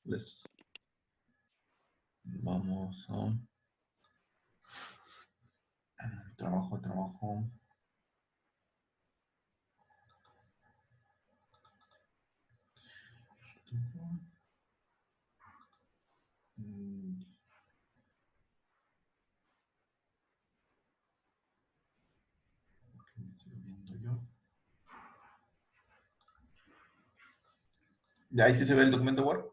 Les vamos a trabajo. Estoy viendo yo. ¿Ya ahí sí se ve el documento Word?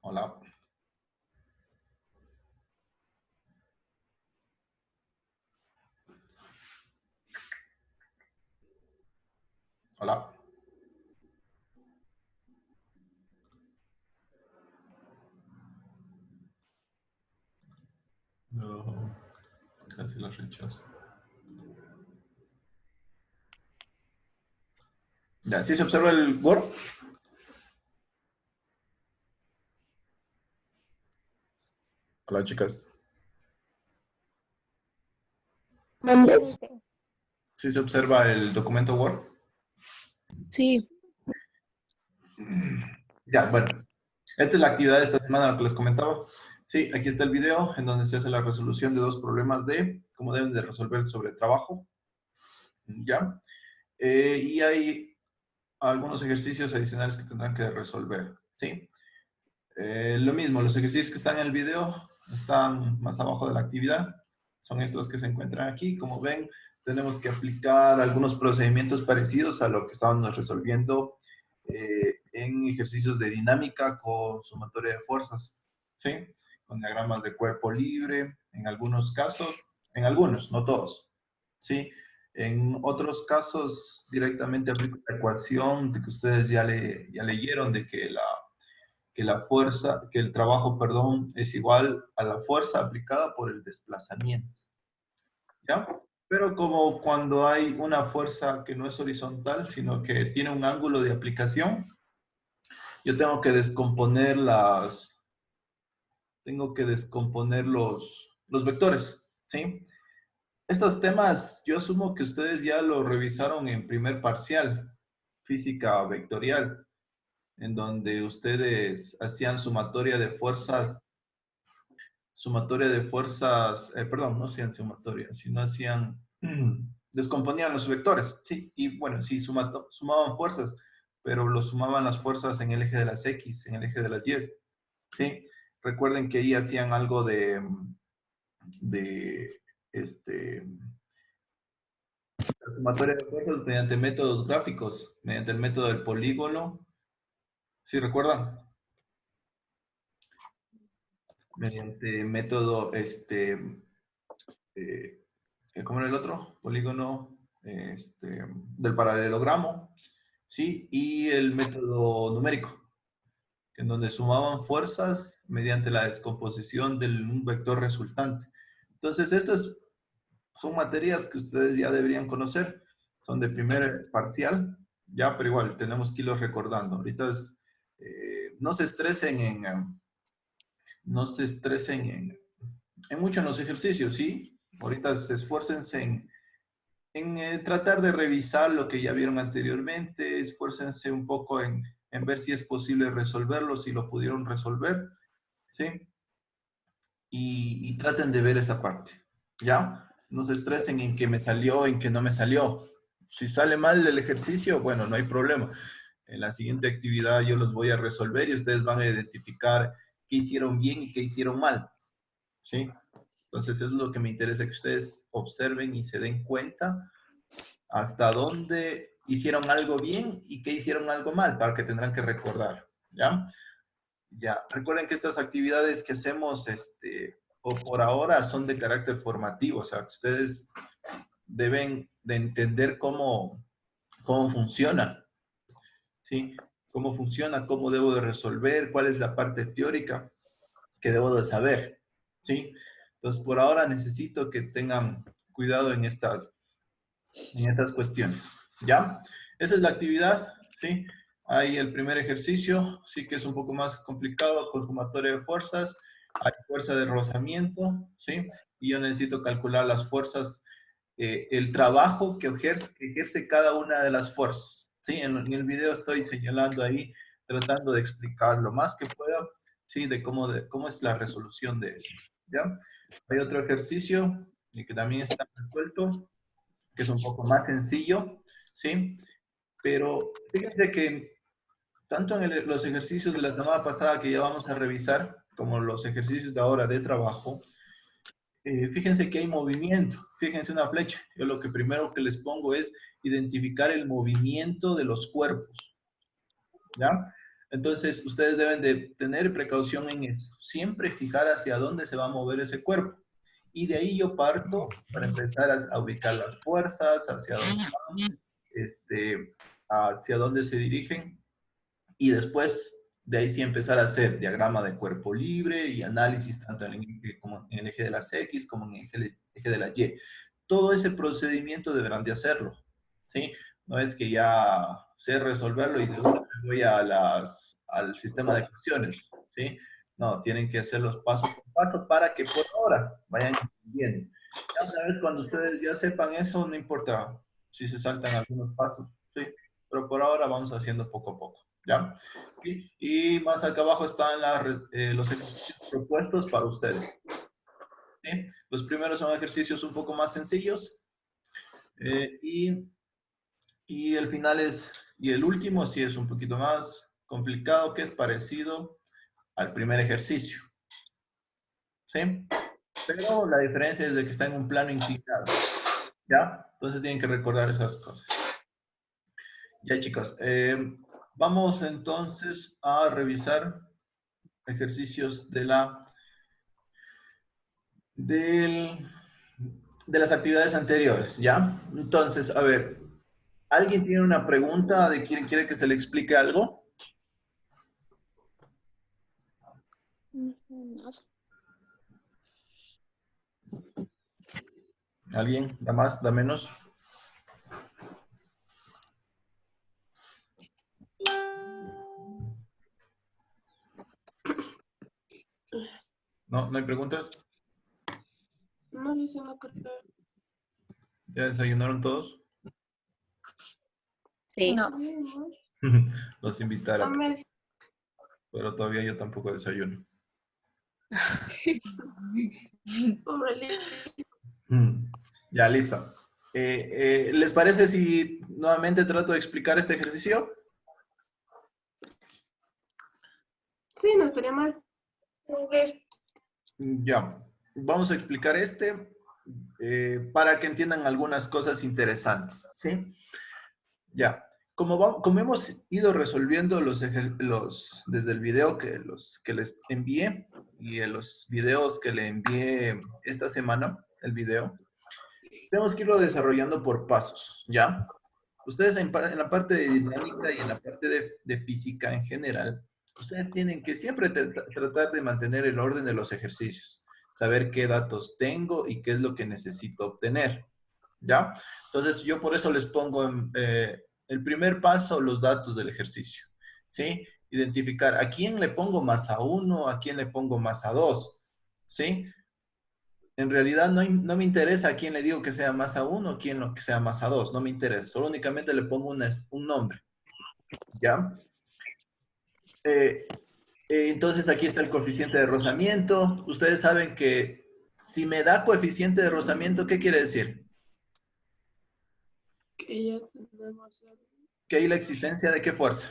Hola. Hola. No, casi la rechazo. ¿Ya sí se observa el Word? Hola, chicas. Mande. ¿Sí se observa el documento Word? Sí. Ya, bueno. Esta es la actividad de esta semana, lo que les comentaba. Sí, aquí está el video en donde se hace la resolución de dos problemas de cómo deben de resolver sobre trabajo. ¿Ya? Y hay algunos ejercicios adicionales que tendrán que resolver. ¿Sí? Lo mismo, los ejercicios que están en el video están más abajo de la actividad. Son estos que se encuentran aquí. Como ven, tenemos que aplicar algunos procedimientos parecidos a lo que estábamos resolviendo en ejercicios de dinámica con sumatoria de fuerzas, ¿sí? Con diagramas de cuerpo libre, en algunos casos, en algunos, no todos, ¿sí? En otros casos, directamente aplico la ecuación de que ustedes ya leyeron, de que la fuerza, que el trabajo, perdón, es igual a la fuerza aplicada por el desplazamiento, ¿ya? Pero como cuando hay una fuerza que no es horizontal, sino que tiene un ángulo de aplicación, yo tengo que descomponer los vectores, ¿sí? Estos temas, yo asumo que ustedes ya lo revisaron en primer parcial, física vectorial, en donde ustedes hacían perdón, no hacían sumatoria, sino hacían, descomponían los vectores, ¿sí? Y bueno, sí, sumaban fuerzas, pero lo sumaban las fuerzas en el eje de las X, en el eje de las Y, ¿sí? Recuerden que ahí hacían algo de la sumatoria de fuerzas mediante métodos gráficos, mediante el método del polígono, ¿sí recuerdan? Mediante método, eh, ¿cómo era el otro? Polígono del paralelogramo, ¿sí? Y el método numérico, en donde sumaban fuerzas mediante la descomposición de un vector resultante. Entonces, son materias que ustedes ya deberían conocer, son de primer parcial, ya, pero igual, tenemos que irlos recordando. Ahorita no se estresen no se estresen en mucho en los ejercicios, ¿sí? Ahorita esfuércense en tratar de revisar lo que ya vieron anteriormente, esfuércense un poco en ver si es posible resolverlo, si lo pudieron resolver, ¿sí? Y traten de ver esa parte, ¿ya? No se estresen en que me salió, en que no me salió. Si sale mal el ejercicio, bueno, no hay problema. En la siguiente actividad yo los voy a resolver y ustedes van a identificar qué hicieron bien y qué hicieron mal, ¿sí? Entonces, eso es lo que me interesa que ustedes observen y se den cuenta hasta dónde hicieron algo bien y qué hicieron algo mal, para que tendrán que recordar, ¿ya? Ya, recuerden que estas actividades que hacemos, o por ahora, son de carácter formativo, o sea, que ustedes deben de entender cómo funciona, ¿sí? Cómo funciona, cómo debo de resolver, cuál es la parte teórica que debo de saber, ¿sí? Entonces, por ahora necesito que tengan cuidado en estas cuestiones, ¿ya? Esa es la actividad, ¿sí? Hay el primer ejercicio, sí que es un poco más complicado, con sumatoria de fuerzas, hay fuerza de rozamiento, ¿sí? Y yo necesito calcular las fuerzas el trabajo que ejerce cada una de las fuerzas. ¿Sí? En el video estoy señalando ahí, tratando de explicar lo más que pueda, ¿sí? De cómo es la resolución de eso. ¿Ya? Hay otro ejercicio y que también está resuelto, que es un poco más sencillo, ¿sí? Pero fíjense que tanto en los ejercicios de la semana pasada que ya vamos a revisar, como los ejercicios de ahora de trabajo, fíjense que hay movimiento, fíjense una flecha. Yo lo que primero que les pongo es identificar el movimiento de los cuerpos, ¿ya? Entonces, ustedes deben de tener precaución en eso. Siempre fijar hacia dónde se va a mover ese cuerpo. Y de ahí yo parto para empezar a ubicar las fuerzas, hacia dónde van, hacia dónde se dirigen. Y después de ahí sí empezar a hacer diagrama de cuerpo libre y análisis tanto en el eje de las X como en el eje de la Y. Todo ese procedimiento deberán de hacerlo, ¿sí? No es que ya sé resolverlo y de una vez voy al sistema de ecuaciones, ¿sí? No, tienen que hacerlos paso por paso para que por ahora vayan entendiendo. Ya una vez cuando ustedes ya sepan eso, no importa si se saltan algunos pasos, ¿sí? Pero por ahora vamos haciendo poco a poco, ¿ya? Y más acá abajo están los ejercicios propuestos para ustedes, ¿sí? Los primeros son ejercicios un poco más sencillos y el final y el último sí es un poquito más complicado, que es parecido al primer ejercicio, ¿sí? Pero la diferencia es de que está en un plano inclinado, ¿ya? Entonces tienen que recordar esas cosas. Ya, chicos, vamos entonces a revisar ejercicios de las actividades anteriores, ¿ya? Entonces, a ver, ¿alguien tiene una pregunta de quién quiere que se le explique algo? ¿Alguien? ¿Da más? ¿Da menos? ¿No? ¿No hay preguntas? No le hice una carta. ¿Ya desayunaron todos? Sí. No. Los invitaron, pero todavía yo tampoco desayuno. Ya, listo. ¿Les parece si nuevamente trato de explicar este ejercicio? Sí, no estaría mal. Ya, vamos a explicar para que entiendan algunas cosas interesantes, ¿sí? Ya, como hemos ido resolviendo desde el video que les envié y en los videos que le envié esta semana, el video, tenemos que irlo desarrollando por pasos, ¿ya? Ustedes en la parte de dinámica y en la parte de física en general, ustedes tienen que siempre tratar de mantener el orden de los ejercicios, saber qué datos tengo y qué es lo que necesito obtener, ¿ya? Entonces, yo por eso les pongo el primer paso, los datos del ejercicio, ¿sí? Identificar a quién le pongo más a uno, a quién le pongo más a dos, ¿sí? En realidad no me interesa a quién le digo que sea más a uno o quién lo que sea más a dos, no me interesa, solo únicamente le pongo un nombre, ¿ya? Entonces aquí está el coeficiente de rozamiento. Ustedes saben que si me da coeficiente de rozamiento, ¿qué quiere decir? Que ya tenemos Que hay la existencia de qué fuerza?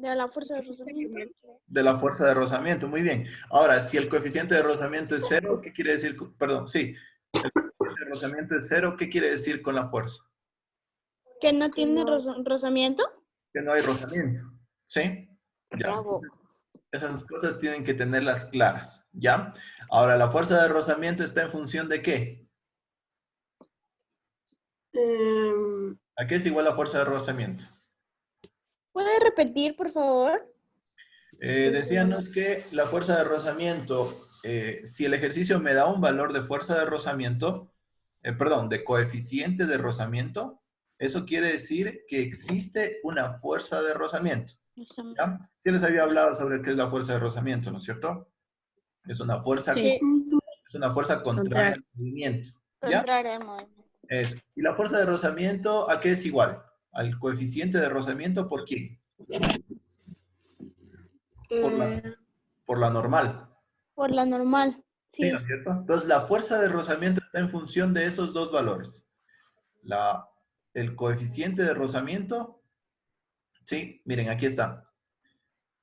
de la fuerza de rozamiento. De la fuerza de rozamiento, muy bien. Ahora, si el coeficiente de rozamiento es cero, ¿qué quiere decir? Perdón, sí. El coeficiente de rozamiento es cero, ¿qué quiere decir con la fuerza? ¿Que no tiene rozamiento? Que no hay rozamiento, ¿sí? Ya. Bravo. Esas cosas tienen que tenerlas claras, ¿ya? Ahora, ¿la fuerza de rozamiento está en función de qué? ¿A qué es igual la fuerza de rozamiento? ¿Puede repetir, por favor? Decíamos que la fuerza de rozamiento, si el ejercicio me da un valor de fuerza de rozamiento, perdón, de coeficiente de rozamiento, eso quiere decir que existe una fuerza de rozamiento, ¿ya? Sí les había hablado sobre qué es la fuerza de rozamiento, ¿no es cierto? Es una fuerza, Sí. es una fuerza contraria al movimiento, ¿Ya? Contrario al movimiento. Eso. ¿Y la fuerza de rozamiento a qué es igual? Al coeficiente de rozamiento, ¿por quién? Por por la normal. Por la normal, Sí, ¿no sí. es cierto? Entonces, la fuerza de rozamiento está en función de esos dos valores. La, el coeficiente de rozamiento, sí, miren, aquí está.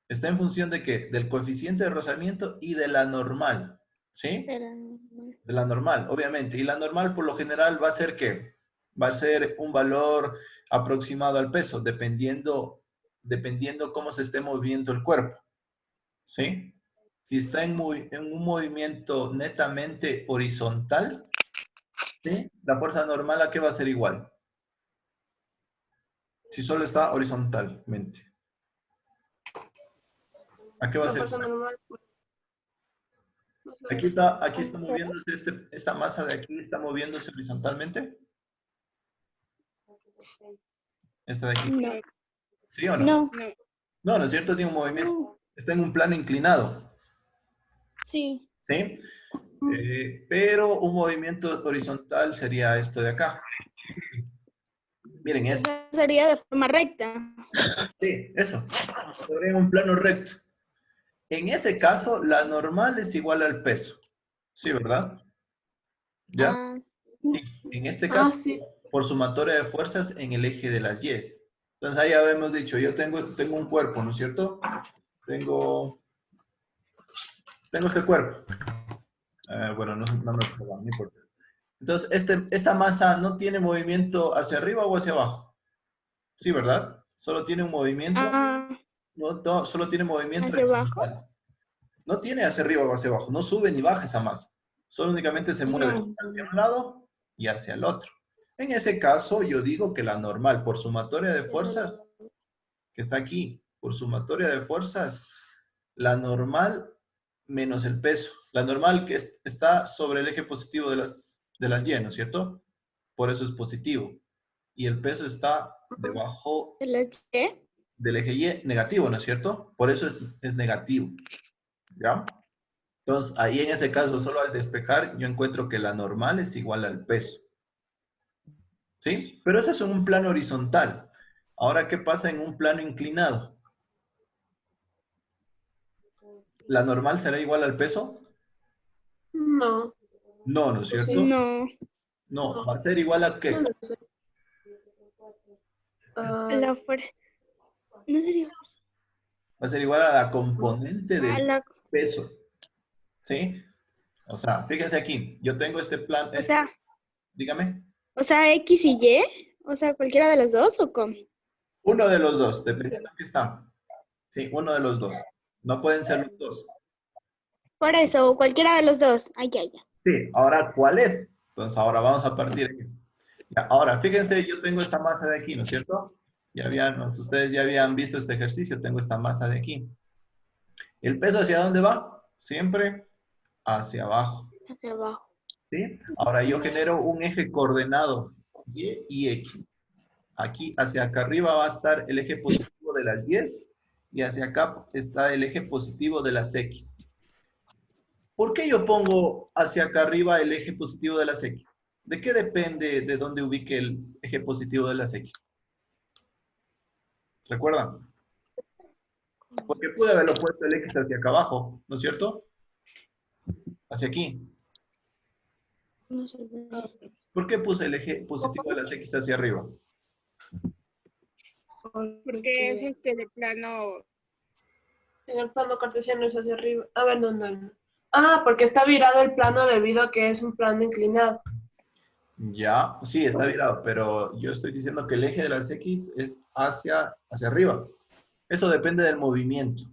Está en función de qué? Del coeficiente de rozamiento y de la normal, ¿sí? De la normal. De la normal, obviamente. Y la normal, por lo general, va a ser ¿qué? Va a ser un valor aproximado al peso, dependiendo cómo se esté moviendo el cuerpo, ¿sí? Si está en un movimiento netamente horizontal, ¿sí? La fuerza normal, ¿a qué va a ser igual? Si solo está horizontalmente. ¿A qué va a La ser fuerza igual? normal. Pues, no sé. Aquí está ¿Cero? moviéndose, esta masa de aquí está moviéndose horizontalmente. Esta de aquí. No. ¿Sí o no? No. No, no es cierto, tiene un movimiento. No. Está en un plano inclinado. Sí. ¿Sí? Pero un movimiento horizontal sería esto de acá. Miren O esto. sea, sería de forma recta. Sí, eso. Sería un plano recto. En ese caso, la normal es igual al peso. ¿Sí, verdad? ¿Ya? Ah, Sí. En este Ah, caso, sí. por sumatoria de fuerzas en el eje de las Y. Entonces, ahí habíamos dicho, yo tengo un cuerpo, ¿no es cierto? Tengo este cuerpo. Bueno, no me acuerdo, no importa. Entonces, esta masa no tiene movimiento hacia arriba o hacia abajo. Sí, ¿verdad? Solo tiene un movimiento, ah, no, solo tiene movimiento hacia abajo. horizontal. No tiene hacia arriba o hacia abajo, no sube ni baja esa masa. Solo únicamente se mueve No. hacia un lado y hacia el otro. En ese caso, yo digo que la normal, por sumatoria de fuerzas, que está aquí, por sumatoria de fuerzas, la normal menos el peso. La normal que está sobre el eje positivo de las Y, ¿no es cierto? Por eso es positivo. Y el peso está debajo ¿De la Y? del eje Y negativo, ¿no es cierto? Por eso es negativo. ¿Ya? Entonces, ahí en ese caso, solo al despejar, yo encuentro que la normal es igual al peso. ¿Sí? Pero eso es en un plano horizontal. Ahora, ¿qué pasa en un plano inclinado? ¿La normal será igual al peso? No. No, ¿no es Pues sí. cierto? No. No, No. va a ser igual a No qué? lo sé. Ah, La fuerza. No sería Va a ser igual a la componente a del la. peso. ¿Sí? O sea, fíjense aquí, yo tengo este plan, dígame, O sea, X y Y. O sea, cualquiera de los dos o cómo. uno de los dos, dependiendo de qué está. Sí, uno de los dos. No pueden ser los dos. Por eso, cualquiera de los dos. Ay, ya, ya. Sí, ahora, ¿cuál es? Entonces, ahora vamos a partir de eso. Ya, ahora, fíjense, yo tengo esta masa de aquí, ¿no es cierto? Ustedes ya habían visto este ejercicio, tengo esta masa de aquí. ¿El peso hacia dónde va? Siempre hacia abajo, Hacia abajo. ¿sí? Ahora yo genero un eje coordenado, Y y X. Aquí, hacia acá arriba va a estar el eje positivo de las Y y hacia acá está el eje positivo de las X. ¿Por qué yo pongo hacia acá arriba el eje positivo de las X? ¿De qué depende de dónde ubique el eje positivo de las X? ¿Recuerdan? Porque pude haberlo puesto el X hacia acá abajo, ¿no es cierto? Hacia aquí. No sé. ¿Por qué puse el eje positivo de las X hacia arriba? Porque es de plano. en el plano cartesiano es hacia arriba. A ver, no. Ah, porque está virado el plano debido a que es un plano inclinado. Ya, sí, está virado, pero yo estoy diciendo que el eje de las X es hacia arriba. Eso depende del movimiento,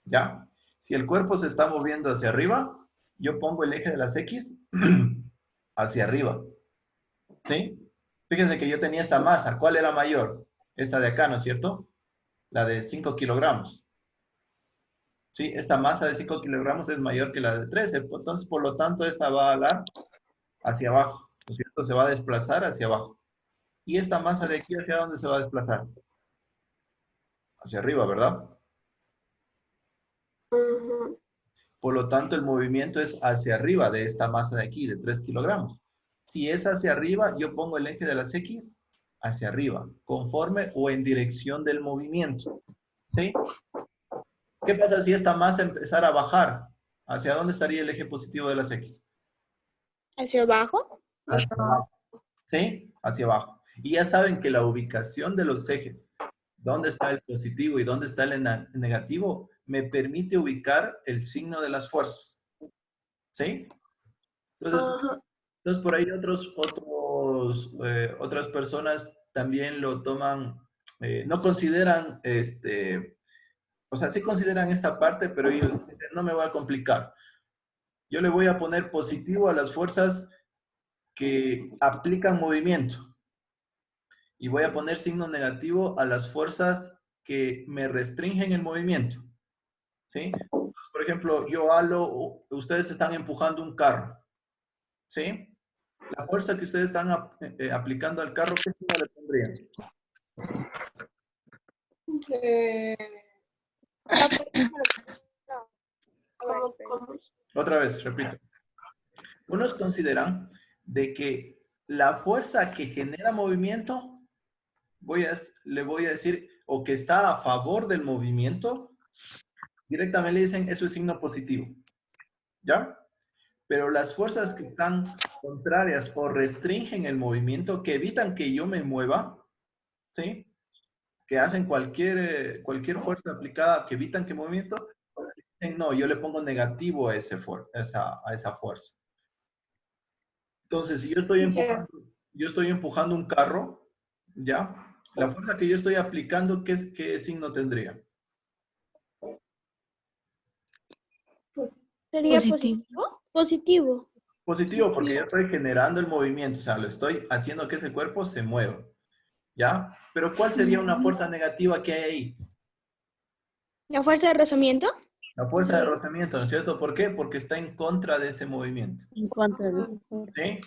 ¿ya? Si el cuerpo se está moviendo hacia arriba, yo pongo el eje de las X hacia arriba, ¿sí? Fíjense que yo tenía esta masa. ¿Cuál era mayor? Esta de acá, ¿no es cierto? La de 5 kilogramos. ¿Sí? Esta masa de 5 kilogramos es mayor que la de 13. Entonces, por lo tanto, esta va a dar hacia abajo, ¿no es cierto? Se va a desplazar hacia abajo. ¿Y esta masa de aquí hacia dónde se va a desplazar? Hacia arriba, ¿verdad? Ujú. Por lo tanto, el movimiento es hacia arriba de esta masa de aquí, de 3 kilogramos. Si es hacia arriba, yo pongo el eje de las X hacia arriba, conforme o en dirección del movimiento. ¿Sí? ¿Qué pasa si esta masa empezara a bajar? ¿Hacia dónde estaría el eje positivo de las X? ¿Hacia abajo? Hacia abajo. ¿Sí? Hacia abajo. Y ya saben que la ubicación de los ejes, dónde está el positivo y dónde está el negativo, me permite ubicar el signo de las fuerzas. ¿Sí? Entonces por ahí otras personas también lo toman, no consideran, o sea, sí consideran esta parte, pero ellos dicen, no me voy a complicar. Yo le voy a poner positivo a las fuerzas que aplican movimiento y voy a poner signo negativo a las fuerzas que me restringen el movimiento. ¿Sí? Entonces, por ejemplo, yo halo, ustedes están empujando un carro. ¿Sí? La fuerza que ustedes están aplicando al carro, ¿qué signo le pondrían? ¿Cómo? Otra vez, repito. Unos consideran de que la fuerza que genera movimiento, le voy a decir, o que está a favor del movimiento, directamente le dicen, eso es signo positivo. ¿Ya? Pero las fuerzas que están contrarias o restringen el movimiento, que evitan que yo me mueva, ¿sí? Que hacen cualquier fuerza aplicada que evitan que movimiento, no, yo le pongo negativo a esa fuerza. Entonces, si yo estoy empujando un carro, ¿ya? La fuerza que yo estoy aplicando, ¿qué signo tendría? ¿Sería positivo? Positivo. Positivo, porque yo estoy generando el movimiento, o sea, lo estoy haciendo que ese cuerpo se mueva, ¿ya? Pero ¿cuál sería una fuerza negativa que hay ahí? ¿La fuerza de rozamiento? La fuerza de rozamiento, ¿no es cierto? ¿Por qué? Porque está en contra de ese movimiento. En contra de ese cuerpo. ¿Sí?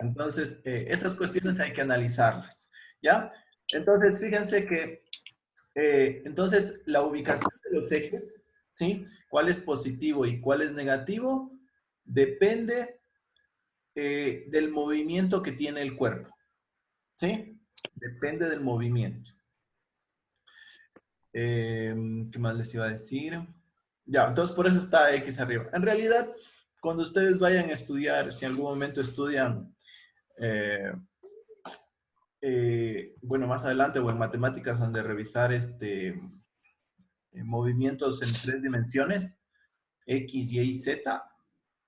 Entonces, esas cuestiones hay que analizarlas, ¿ya? Entonces, fíjense que, entonces, la ubicación de los ejes, ¿sí? ¿Cuál es positivo y cuál es negativo? Depende del movimiento que tiene el cuerpo, ¿sí? Depende del movimiento. ¿Qué más les iba a decir? Ya, entonces por eso está X arriba. En realidad, cuando ustedes vayan a estudiar, si en algún momento estudian, bueno, más adelante o en matemáticas han de revisar movimientos en 3 dimensiones, X, Y y Z.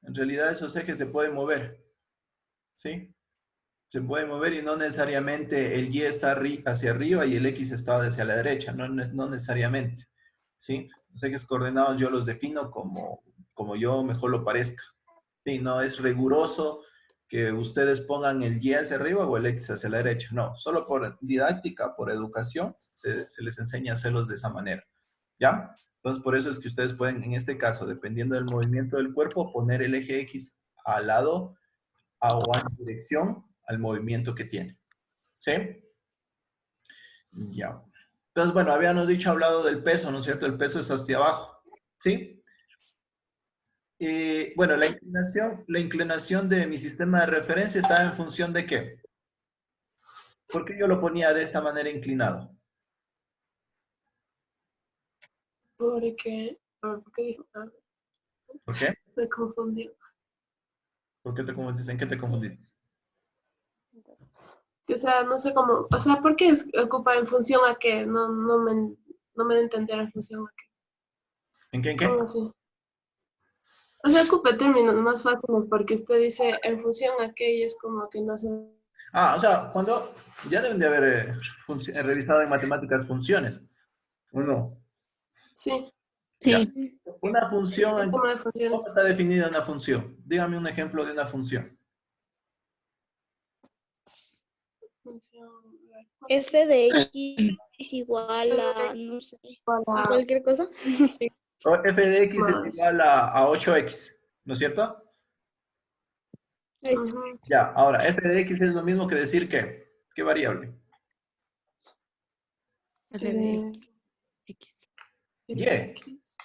En realidad esos ejes se pueden mover, ¿sí? Se puede mover y no necesariamente el Y está hacia arriba y el X está hacia la derecha, no necesariamente, ¿sí? Los ejes coordenados yo los defino como yo mejor lo parezca. Sí, no es riguroso que ustedes pongan el Y hacia arriba o el X hacia la derecha, no, solo por didáctica, por educación, se les enseña a hacerlos de esa manera, ¿ya? Entonces, por eso es que ustedes pueden, en este caso, dependiendo del movimiento del cuerpo, poner el eje X al lado o en dirección al movimiento que tiene. ¿Sí? Ya. Entonces, bueno, habíamos hablado del peso, ¿no es cierto? El peso es hacia abajo. ¿Sí? Bueno, la inclinación de mi sistema de referencia está en función de ¿qué? ¿Por qué yo lo ponía de esta manera inclinado? ¿Por qué? ¿Por qué dijo? ¿Por qué? Me confundí. ¿Por qué te confundiste? ¿En qué te confundiste? O sea, no sé cómo, o sea, ¿por qué ocupa en función a qué? No me da a entender en función a qué. ¿En qué? ¿En qué? ¿Cómo así? O sea, ocupa términos más fáciles porque usted dice en función a qué y es como que no sé. Ah, o sea, cuando ya deben de haber revisado en matemáticas funciones, ¿o no? Sí, Ya. Sí, Una función, es como de funciones. ¿cómo está definida una función? Dígame un ejemplo de una función. Función, F de X igual a, no sé, a cualquier cosa. Sí, O f de x es más. igual a 8x, ¿no es cierto? Eso. Ujú. Ya, ahora, f de x es lo mismo que decir que, ¿qué variable? F de Eh, X. Y. X.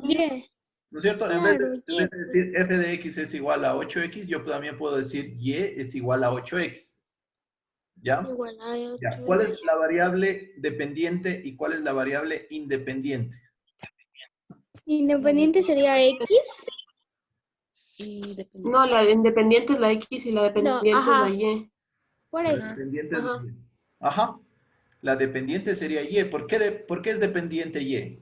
Y. ¿No es cierto? Claro, En vez de decir f de x es igual a 8x, yo también puedo decir y es igual a 8x. ¿Ya? igual a Ya. 8. ¿Cuál es la variable dependiente y cuál es la variable independiente? Independiente sería X. Y dependiente. No, la independiente es la X y la dependiente es la ajá. Y. Por La eso. dependiente es Ajá. la y. Ajá. La dependiente sería y. ¿Por qué es dependiente y?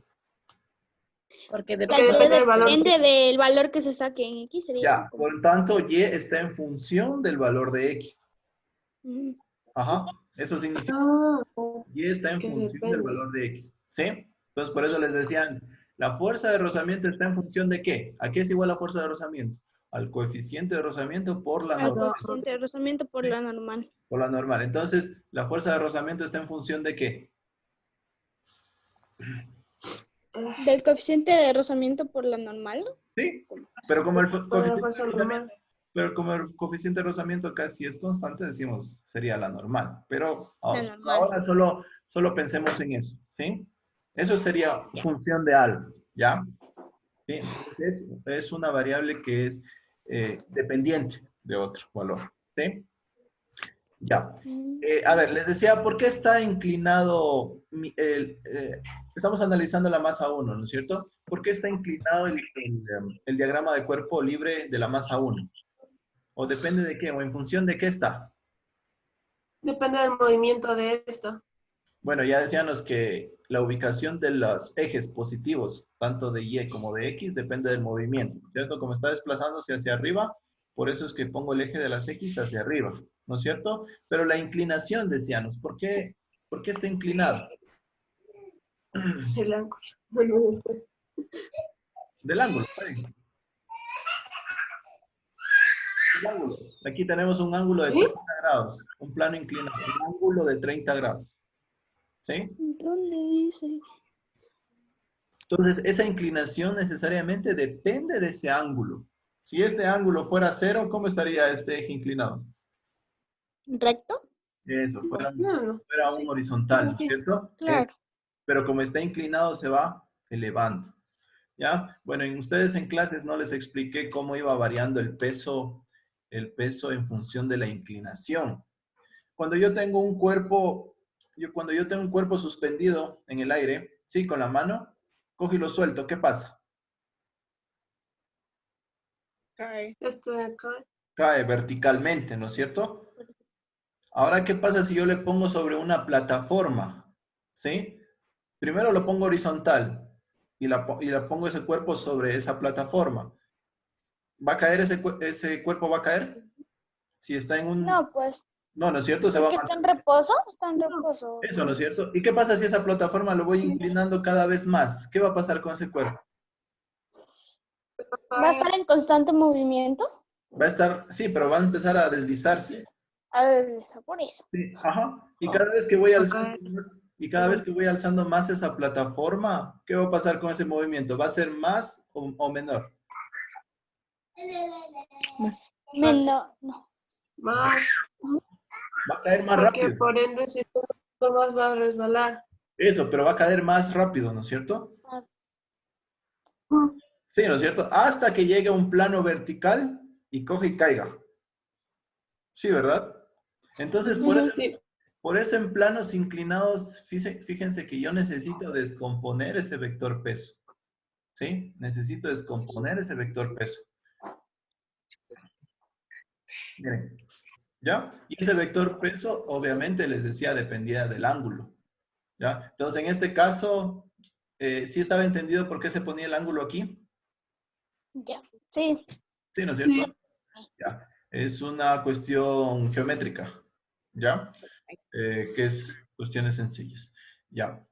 Porque La Porque Y depende del valor. depende del valor que se saque en X. Sería Ya. como... Por tanto, y está en función del valor de x. Ujú. Ajá. Eso significa Ah, y está en que función del depende. valor de x. ¿Sí? Entonces, por eso les decían, la fuerza de rozamiento está en función de ¿qué? ¿A qué es igual la fuerza de rozamiento? Al coeficiente de rozamiento por la Al normal. coeficiente de rozamiento por la normal. Por la normal. Entonces, la fuerza de rozamiento está en función de ¿qué? Del coeficiente de rozamiento por la normal. Sí, pero como el Por la coeficiente fuerza de rozamiento, normal. pero como el coeficiente de rozamiento casi es constante, decimos sería la normal. Pero La normal. ahora solo pensemos en eso, ¿sí? Eso sería función de algo, ¿ya? ¿Sí? Es una variable que es dependiente de otro valor, ¿sí? Ya. A ver, les decía, ¿por qué está inclinado estamos analizando la masa 1, ¿no es cierto? ¿Por qué está inclinado el diagrama de cuerpo libre de la masa 1? ¿O depende de qué? ¿O en función de qué está? Depende del movimiento de esto. Bueno, ya decíamos que la ubicación de los ejes positivos, tanto de Y como de X, depende del movimiento, ¿cierto? Como está desplazándose hacia arriba, por eso es que pongo el eje de las X hacia arriba, ¿no es cierto? Pero la inclinación, decíamos, ¿por qué está inclinado? El ángulo. Del ángulo, ¿está bien? El ángulo. Aquí tenemos un ángulo de ¿Sí? 30 grados, un plano inclinado, un ángulo de 30 grados, ¿sí? ¿Dónde dice? Entonces, esa inclinación necesariamente depende de ese ángulo. Si este ángulo fuera cero, ¿cómo estaría este eje inclinado? ¿Recto? Eso, No, fuera un sí. horizontal, ¿no es cierto? Claro. Pero como está inclinado, se va elevando. ¿Ya? Bueno, en ustedes en clases no les expliqué cómo iba variando el peso en función de la inclinación. Cuando yo tengo un cuerpo, cuando yo tengo un cuerpo suspendido en el aire, ¿sí? Con la mano, cojo y lo suelto, ¿qué pasa? Cae. Esto de acá. Cae verticalmente, ¿no es cierto? Ahora, ¿qué pasa si yo le pongo sobre una plataforma? ¿Sí? Primero lo pongo horizontal y la pongo ese cuerpo sobre esa plataforma. ¿Va a caer ese cuerpo? ¿Va a caer? Si está en un... No, pues. No, ¿no es cierto? Se va a Porque está en mantener. reposo. Está en reposo. Eso, ¿no es cierto? ¿Y qué pasa si esa plataforma lo voy inclinando cada vez más? ¿Qué va a pasar con ese cuerpo? ¿Va a estar en constante movimiento? Va a estar, sí, pero va a empezar a deslizarse. A deslizar por eso. Sí, ajá. Y cada vez que voy alzando Ok. más, y cada vez que voy alzando más esa plataforma, ¿qué va a pasar con ese movimiento? ¿Va a ser más o menor? Más. Menos. No. Más. Va a caer más Porque rápido. por ende, si tú más va a resbalar. Eso, pero va a caer más rápido, ¿no es cierto? Mm. Sí, ¿no es cierto? Hasta que llegue a un plano vertical y coge y caiga. Sí, ¿verdad? Entonces, Sí. por eso en planos inclinados, fíjense que yo necesito descomponer ese vector peso. ¿Sí? Necesito descomponer ese vector peso. Miren, ¿ya? Y ese vector peso, obviamente, les decía, dependía del ángulo. ¿Ya? Entonces, en este caso, ¿sí estaba entendido por qué se ponía el ángulo aquí? Ya. Sí. Sí, ¿no es Sí. cierto? Ya. Es una cuestión geométrica, ¿ya? Que es cuestiones sencillas. Ya.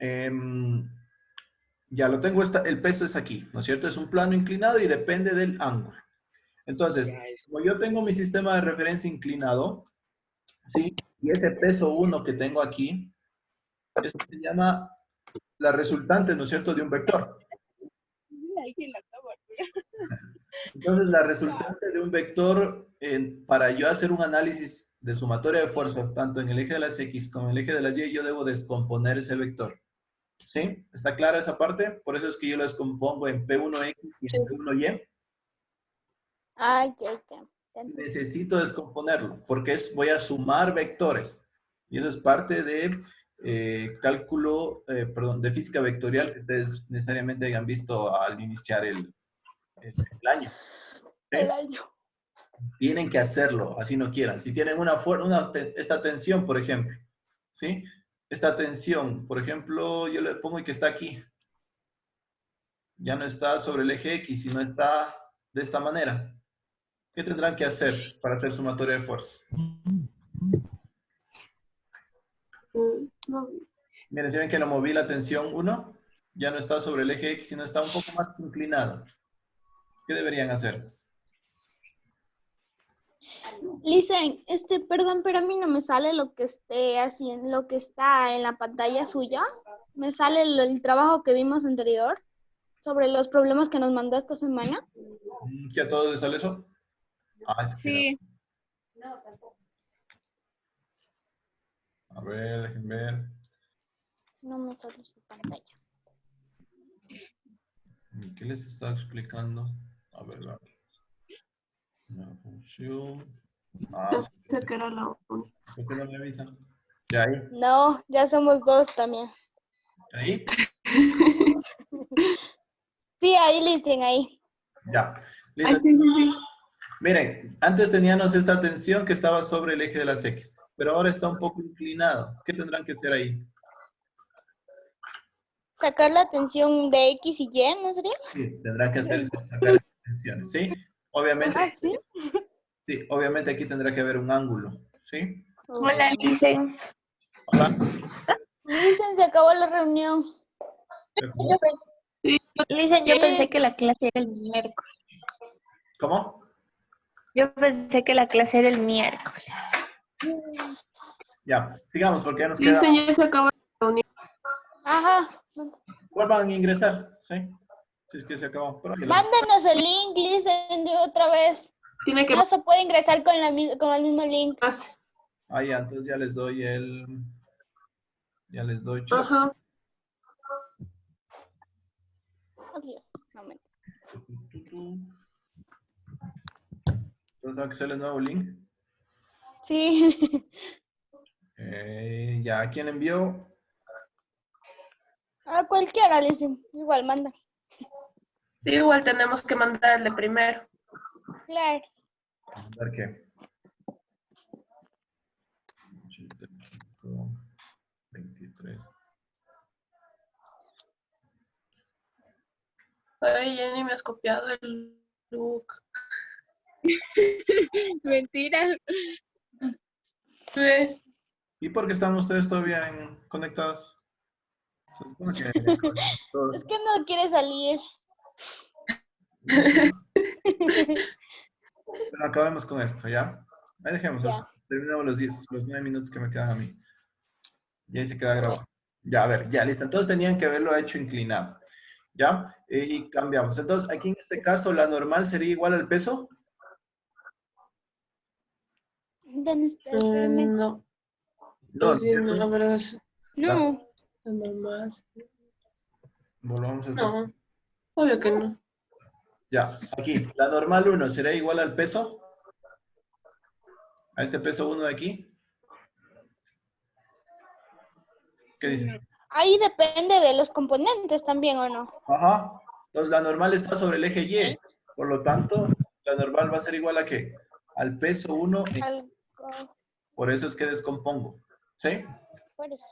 Ya lo tengo, el peso es aquí, ¿no es cierto? Es un plano inclinado y depende del ángulo. Entonces, como yo tengo mi sistema de referencia inclinado, ¿sí? Y ese peso 1 que tengo aquí, eso se llama la resultante, ¿no es cierto?, de un vector. Entonces, la resultante de un vector, para yo hacer un análisis de sumatoria de fuerzas, tanto en el eje de las X como en el eje de las Y, yo debo descomponer ese vector. ¿Sí? ¿Está clara esa parte? Por eso es que yo lo descompongo en P1X y en P1Y. Ay, ya. Necesito descomponerlo porque voy a sumar vectores. Y eso es parte de cálculo, perdón, de física vectorial que ustedes necesariamente hayan visto al iniciar el año. ¿Sí? El año. Tienen que hacerlo, así no quieran. Si tienen esta tensión, por ejemplo, ¿sí? Esta tensión, por ejemplo, yo le pongo que está aquí. Ya no está sobre el eje X, sino está de esta manera. ¿Qué tendrán que hacer para hacer sumatoria de fuerza? No. Miren, si ven que lo moví la tensión 1, ya no está sobre el eje X, sino está un poco más inclinado. ¿Qué deberían hacer? Listen, perdón, pero a mí no me sale lo que esté haciendo, lo que está en la pantalla suya. Me sale el trabajo que vimos anterior sobre los problemas que nos mandó esta semana. ¿Que a todos les sale eso? Ah, es que Sí. no. A ver, déjenme ver. No me sale su pantalla. ¿Qué les estaba explicando? A ver, la función. Ah, Pensé que era la única. ¿por qué no me avisan? Ya ahí. No, ya somos dos también. Ahí. Sí, ahí, listen, ahí. Ya. Ay, Listo. sí. Miren, antes teníamos esta tensión que estaba sobre el eje de las X, pero ahora está un poco inclinado. ¿Qué tendrán que hacer ahí? Sacar la tensión de X y Y, ¿no sería? Sí, tendrán que hacer sacar estas tensiones, ¿sí? Obviamente, Ah, sí. sí, obviamente aquí tendrá que haber un ángulo, ¿sí? Hola, Lisen. Hola. Listen, se acabó la reunión. Lisen, yo ¿Qué? pensé que la clase era el miércoles. ¿Cómo? Yo pensé que la clase era el miércoles. Ya, sigamos porque ya nos queda. Dicen, ya se acabó la reunión. Ajá. Vuelvan a ingresar, ¿sí? Si es que se acabó. Pero ya lo- Mándenos el link, listen, de otra vez. Tiene que No se puede ingresar con el mismo link. más. Ah, ya, entonces ya les doy Ya les doy chat. Ajá. Adiós. No, mentira. Entonces tengo que hacerle nuevo link. Sí. Ya, ¿quién envió? A cualquiera, listen. Igual, manda. Sí, igual tenemos que mandar el de primero. Claro. A ver qué. 23. Ay, ya ni me has copiado el look. Mentira. Ve. ¿Y por qué están ustedes todavía conectados? Se supone que todos- Es que no quiere salir. Bueno, acabemos con esto, ¿ya? Ahí dejemos Ya. esto. Terminamos los 9 minutos que me quedan a mí. Y ahí se queda grabado. Ya, a ver, ya, listo. Entonces tenían que haberlo hecho inclinado. ¿Ya? Y cambiamos. Entonces, aquí en este caso, la normal sería igual al peso. ¿Dónde está? Espérame. No. No, Sí, no, a ver, es No. normal. volvamos a esto. No, obvio que no. Ya, aquí, la normal 1 será igual al peso. A este peso 1 de aquí. ¿Qué dice? Ahí depende de los componentes también, ¿o no? Ajá. Entonces, la normal está sobre el eje Y. Por lo tanto, la normal va a ser igual a ¿qué? Al peso 1. Algo Por eso es que descompongo. ¿Sí? por eso.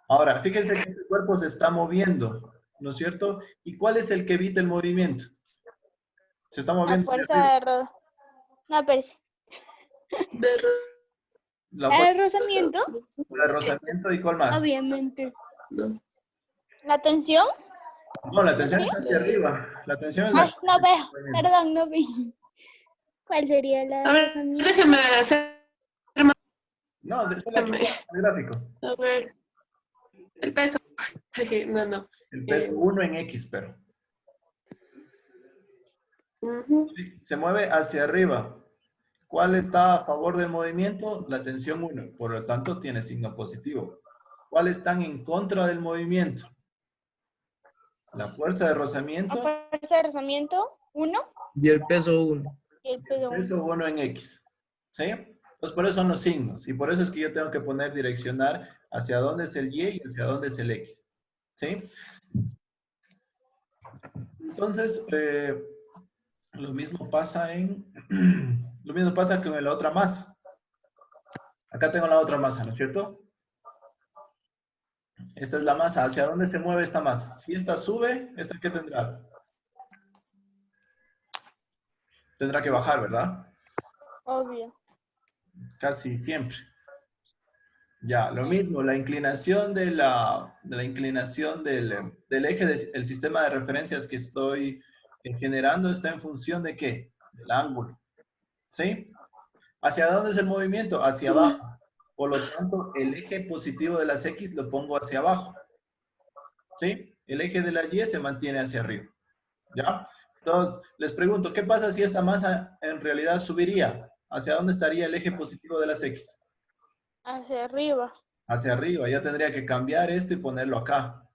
Ahora, fíjense que este cuerpo se está moviendo, ¿no es cierto? ¿Y cuál es el que evita el movimiento? Se está La moviendo. fuerza de roda. No, pero sí. De La ¿El fuerza rozamiento? de rozamiento y cuál más. Obviamente. no. ¿La tensión? No, la tensión está hacia arriba. La tensión es Ay, la... no veo. Perdón, no veo. ¿Cuál sería la A ver, rozamiento? déjeme hacer No, solo aquí el gráfico. a ver el peso. No, no. El peso 1 en X, pero. Ujú. Sí, se mueve hacia arriba. ¿Cuál está a favor del movimiento? La tensión 1. Por lo tanto, tiene signo positivo. ¿Cuáles están en contra del movimiento? La fuerza de La rozamiento fuerza de rozamiento, 1. Y el peso 1. Y el peso, 1. eso 1 en X. ¿Sí? Entonces, por eso son los signos. Y por eso es que yo tengo que poner direccionar hacia dónde es el Y y hacia dónde es el X. ¿Sí? Entonces, lo mismo pasa lo mismo pasa con la otra masa. Acá tengo la otra masa, ¿no es cierto? Esta es la masa. ¿Hacia dónde se mueve esta masa? Si esta sube, ¿esta qué tendrá? Tendrá que bajar, ¿verdad? Obvio. Casi siempre. Ya, lo mismo, la inclinación de la inclinación del eje del sistema de referencias que estoy generando está en función de ¿qué? Del ángulo. ¿Sí? ¿Hacia dónde es el movimiento? Hacia abajo. Por lo tanto, el eje positivo de las X lo pongo hacia abajo. ¿Sí? El eje de la Y se mantiene hacia arriba. ¿Ya? Entonces, les pregunto, ¿qué pasa si esta masa en realidad subiría? ¿Hacia dónde estaría el eje positivo de las X? Hacia arriba. Hacia arriba. Yo tendría que cambiar esto y ponerlo acá.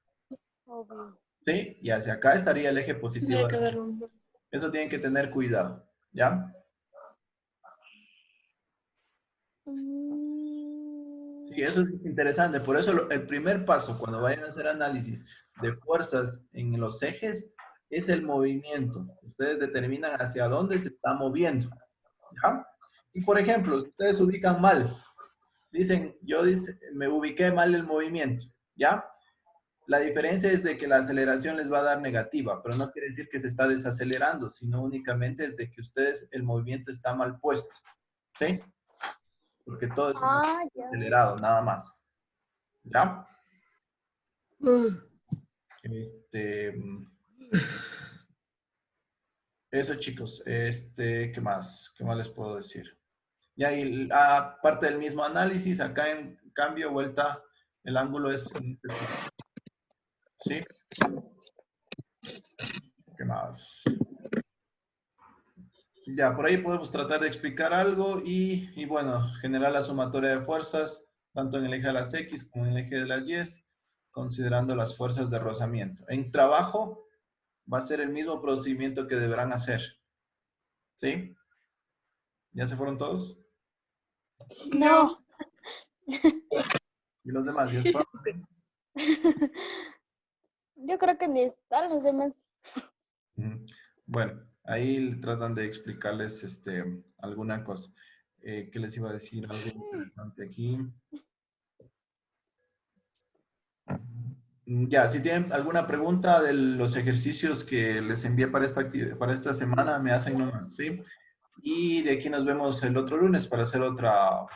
Obvio. ¿Sí? Y hacia acá estaría el eje positivo. Tiene que dar un... Eso tienen que tener cuidado. ¿Ya? Sí, eso es interesante. Por eso el primer paso cuando vayan a hacer análisis de fuerzas en los ejes es el movimiento. Ustedes determinan hacia dónde se está moviendo. ¿Ya? Y por ejemplo, si ustedes se ubican mal, dicen, me ubiqué mal el movimiento. ¿Ya? La diferencia es de que la aceleración les va a dar negativa, pero no quiere decir que se está desacelerando, sino únicamente es de que ustedes, el movimiento está mal puesto. ¿Sí? Porque todo es Ya. acelerado, nada más. ¿Ya? Eso, chicos. ¿Qué más? ¿Qué más les puedo decir? Ya, y aparte del mismo análisis, acá en cambio, vuelta, el ángulo es... ¿Sí? ¿Qué más? Ya, por ahí podemos tratar de explicar algo y bueno, generar la sumatoria de fuerzas, tanto en el eje de las X como en el eje de las Y, considerando las fuerzas de rozamiento. En trabajo va a ser el mismo procedimiento que deberán hacer. ¿Sí? ¿Ya se fueron todos? No. ¿Y los demás? ¿Ya se fueron? Yo creo que ni están los demás. Ujú. Bueno, ahí tratan de explicarles alguna cosa. ¿Qué les iba a decir? Algo interesante aquí. Ya, si tienen alguna pregunta de los ejercicios que les envié para para esta semana, me hacen nomás, ¿sí? Y de aquí nos vemos el otro lunes para hacer otra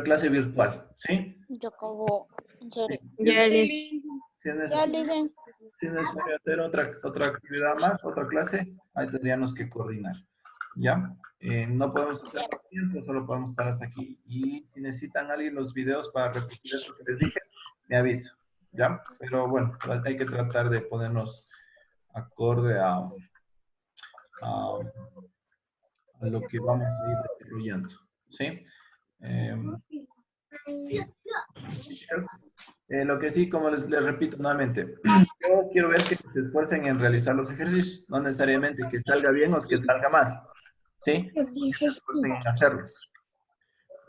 clase virtual, ¿sí? Yo acabo. En serio. Ya, listo. Si es Ya, necesario, dicen. si es necesario hacer otra actividad más, otra clase, ahí tendríamos que coordinar, ¿ya? No podemos hacer más tiempo, solo podemos estar hasta aquí. Y si necesitan alguien los videos para repetir esto que les dije, me avisa, ¿ya? Pero bueno, hay que tratar de ponernos acorde a lo que vamos a ir desarrollando, ¿sí? Chicas, lo que sí, como les repito nuevamente, yo quiero ver que se esfuercen en realizar los ejercicios, no necesariamente que salga bien o que salga más, ¿sí? Que se esfuercen en hacerlos.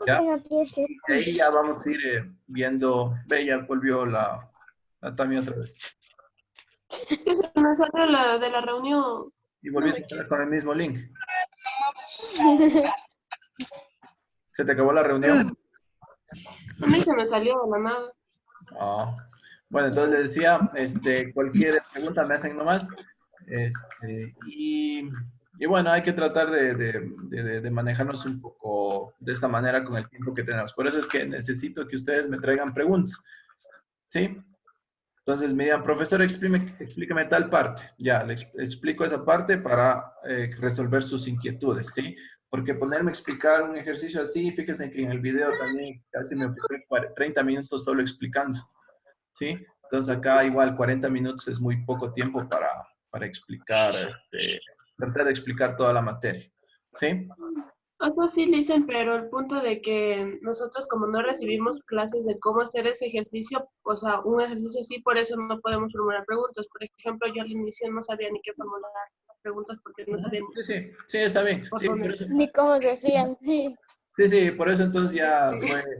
¿Ya? Y ahí ya vamos a ir viendo, ve, ya volvió la Tami otra vez. Se me sale la de la reunión. Y volviste a entrar con el mismo link. ¿Se te acabó la reunión? A mí se me salió de la nada. Ah. Bueno, entonces les decía, cualquier pregunta me hacen nomás. Y bueno, hay que tratar de manejarnos un poco de esta manera con el tiempo que tenemos. Por eso es que necesito que ustedes me traigan preguntas. ¿Sí? Entonces me digan, profesor, explíqueme tal parte. Ya, le explico esa parte para resolver sus inquietudes, ¿sí? Porque ponerme a explicar un ejercicio así, fíjense que en el video también casi me ocupé 30 minutos solo explicando, ¿sí? Entonces acá igual 40 minutos es muy poco tiempo para explicar, tratar de explicar toda la materia, ¿sí? Algo sí dicen, pero el punto de que nosotros como no recibimos clases de cómo hacer ese ejercicio, o sea, un ejercicio así, por eso no podemos formular preguntas. Por ejemplo, yo al inicio no sabía ni qué formular preguntas porque no sabíamos Sí, sí, sí, está bien. por Sí, dónde. por eso. Ni cómo se hacían. Sí. Sí, sí, por eso entonces ya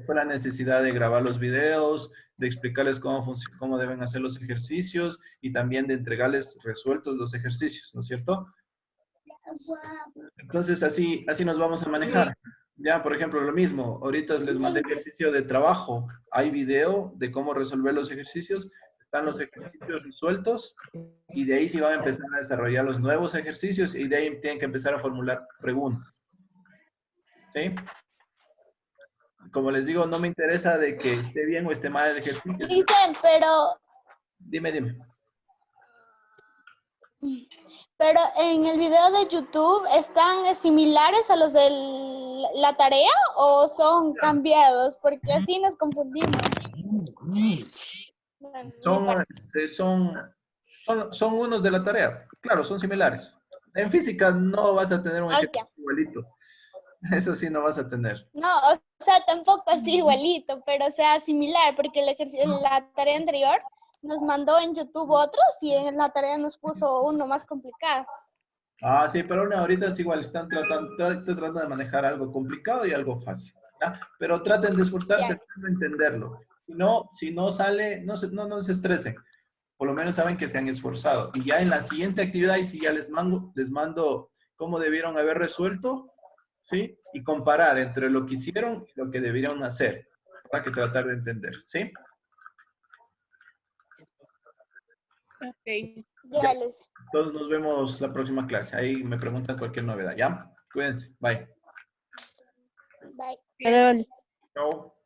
fue la necesidad de grabar los videos, de explicarles cómo deben hacer los ejercicios y también de entregarles resueltos los ejercicios, ¿no es cierto? Entonces así nos vamos a manejar. Ya, por ejemplo, lo mismo, ahorita les mandé ejercicio de trabajo, hay video de cómo resolver los ejercicios, están los ejercicios resueltos y de ahí sí van a empezar a desarrollar los nuevos ejercicios y de ahí tienen que empezar a formular preguntas. ¿Sí? Como les digo, no me interesa de que esté bien o esté mal el ejercicio. Dicen, Dime. pero en el video de YouTube, ¿están similares a los de la tarea o son cambiados? Porque así nos confundimos. Bueno, mi Son, parte. son unos de la tarea. Claro, son similares. En física no vas a tener un Ah, ejercicio ya. igualito. Eso sí no vas a tener. No, o sea, tampoco así igualito, pero o sea, similar, porque la tarea anterior nos mandó en YouTube otros y en la tarea nos puso uno más complicado. Ah, sí, pero no, ahorita es igual. Están tratando de manejar algo complicado y algo fácil. ¿Ya? Pero traten de esforzarse Ya. en entenderlo. Si no sale, no se estresen. Por lo menos saben que se han esforzado. Y ya en la siguiente actividad, y si ya les mando cómo debieron haber resuelto, ¿sí? Y comparar entre lo que hicieron y lo que debieron hacer, para que tratar de entender, ¿sí? Ok. Ya les. Todos nos vemos la próxima clase. Ahí me preguntan cualquier novedad, ¿ya? Cuídense. Bye. Bye. Carol. Chao.